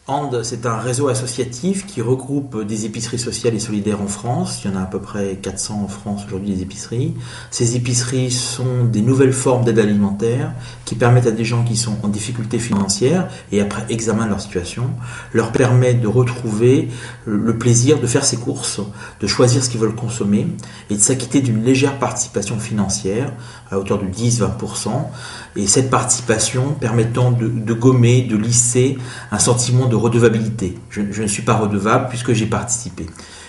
And, c'est un réseau associatif qui regroupe des épiceries sociales et solidaires en France. Il y en a à peu près 400 en France aujourd'hui, des épiceries. Ces épiceries sont des nouvelles formes d'aide alimentaire qui permettent à des gens qui sont en difficulté financière et après examen de leur situation, leur permet de retrouver le plaisir de faire ses courses, de choisir ce qu'ils veulent consommer et de s'acquitter d'une légère participation financière à hauteur de 10-20%. Et cette participation permettant de gommer, de lisser un sentiment de redevabilité. Je ne suis pas redevable puisque j'ai participé.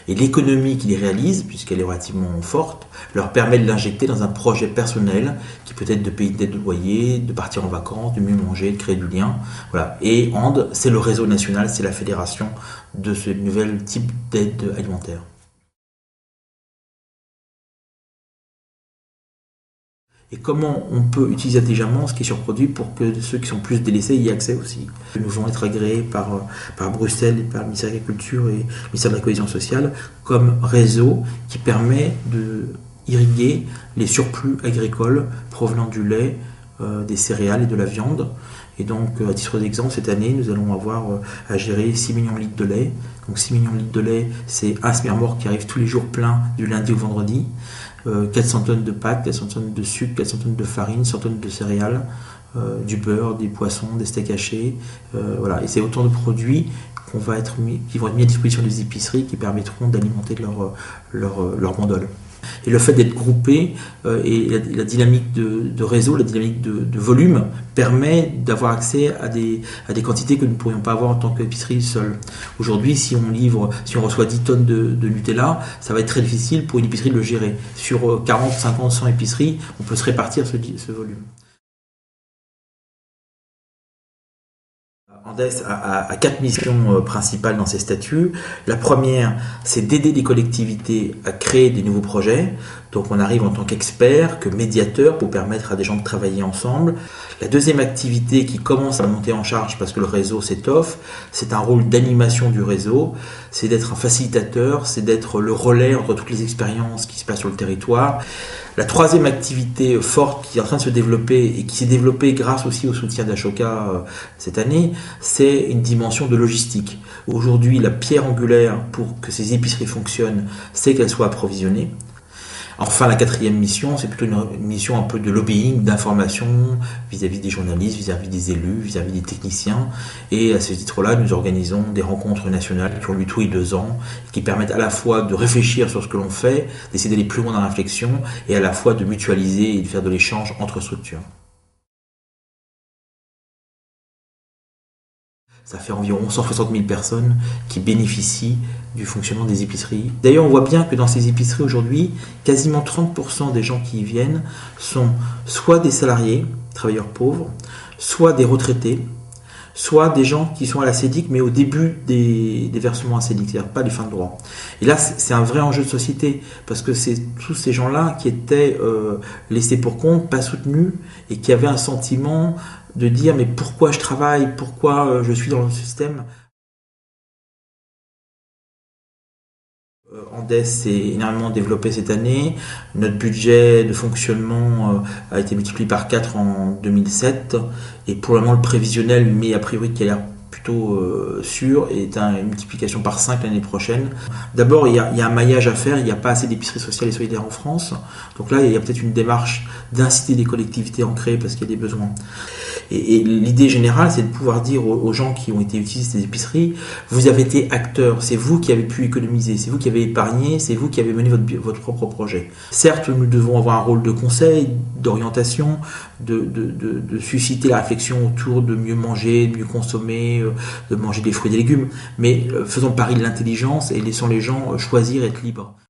Et l'économie qu'ils réalisent, puisqu'elle est relativement forte, leur permet de l'injecter dans un projet personnel qui peut être de payer une dette de loyer, de partir en vacances, de mieux manger, de créer du lien. Voilà. Et And, c'est le réseau national, c'est la fédération de ce nouvel type d'aide alimentaire. Et comment on peut utiliser intelligemment ce qui est sur produit pour que ceux qui sont plus délaissés y aient accès aussi. Nous vont être agréés par Bruxelles et par le ministère de l'Agriculture et le ministère de la Cohésion sociale comme réseau qui permet de irriguer les surplus agricoles provenant du lait, des céréales et de la viande. Et donc, à titre d'exemple, cette année, nous allons avoir à gérer 6 millions de litres de lait. Donc 6 millions de litres de lait, c'est un SMIRMOR qui arrive tous les jours plein du lundi au vendredi. 400 tonnes de pâtes, 400 tonnes de sucre, 400 tonnes de farine, 100 tonnes de céréales, du beurre, des poissons, des steaks hachés. Voilà. Et c'est autant de produits qui vont être mis à disposition des épiceries qui permettront d'alimenter leur gondole. Et le fait d'être groupé et la dynamique de réseau, la dynamique de volume permet d'avoir accès à des quantités que nous ne pourrions pas avoir en tant qu'épicerie seule. Aujourd'hui, si on reçoit 10 tonnes de Nutella, ça va être très difficile pour une épicerie de le gérer. Sur 40, 50, 100 épiceries, on peut se répartir ce volume. Andes a 4 missions principales dans ses statuts. La première, c'est d'aider les collectivités à créer des nouveaux projets. Donc on arrive en tant qu'expert, que médiateur pour permettre à des gens de travailler ensemble. La deuxième activité qui commence à monter en charge parce que le réseau s'étoffe, c'est un rôle d'animation du réseau. C'est d'être un facilitateur, c'est d'être le relais entre toutes les expériences qui se passent sur le territoire. La troisième activité forte qui est en train de se développer et qui s'est développée grâce aussi au soutien d'Ashoka cette année, c'est une dimension de logistique. Aujourd'hui, la pierre angulaire pour que ces épiceries fonctionnent, c'est qu'elles soient approvisionnées. Enfin, la quatrième mission, c'est plutôt une mission un peu de lobbying, d'information vis-à-vis des journalistes, vis-à-vis des élus, vis-à-vis des techniciens. Et à ce titre-là, nous organisons des rencontres nationales qui ont lieu tous les 2 ans, qui permettent à la fois de réfléchir sur ce que l'on fait, d'essayer d'aller plus loin dans la réflexion, et à la fois de mutualiser et de faire de l'échange entre structures. Ça fait environ 160 000 personnes qui bénéficient du fonctionnement des épiceries. D'ailleurs, on voit bien que dans ces épiceries aujourd'hui, quasiment 30% des gens qui y viennent sont soit des salariés, travailleurs pauvres, soit des retraités, soit des gens qui sont à la CEDIC, mais au début des versements à CEDIC, c'est-à-dire pas les fins de droit. Et là, c'est un vrai enjeu de société, parce que c'est tous ces gens-là qui étaient laissés pour compte, pas soutenus, et qui avaient un sentiment de dire mais pourquoi je travaille, pourquoi je suis dans le système. Andes s'est énormément développé cette année. Notre budget de fonctionnement a été multiplié par 4 en 2007 et pour le moment le prévisionnel, mais a priori qui a l'air plutôt sûr, est une multiplication par 5 l'année prochaine. D'abord, il y a un maillage à faire, il n'y a pas assez d'épiceries sociales et solidaires en France. Donc là, il y a peut-être une démarche d'inciter les collectivités à en créer parce qu'il y a des besoins. Et l'idée générale, c'est de pouvoir dire aux gens qui ont été utilisés ces épiceries, vous avez été acteurs, c'est vous qui avez pu économiser, c'est vous qui avez épargné, c'est vous qui avez mené votre propre projet. Certes, nous devons avoir un rôle de conseil, d'orientation, de susciter la réflexion autour de mieux manger, de mieux consommer, de manger des fruits et des légumes, mais faisons le pari de l'intelligence et laissons les gens choisir, être libres.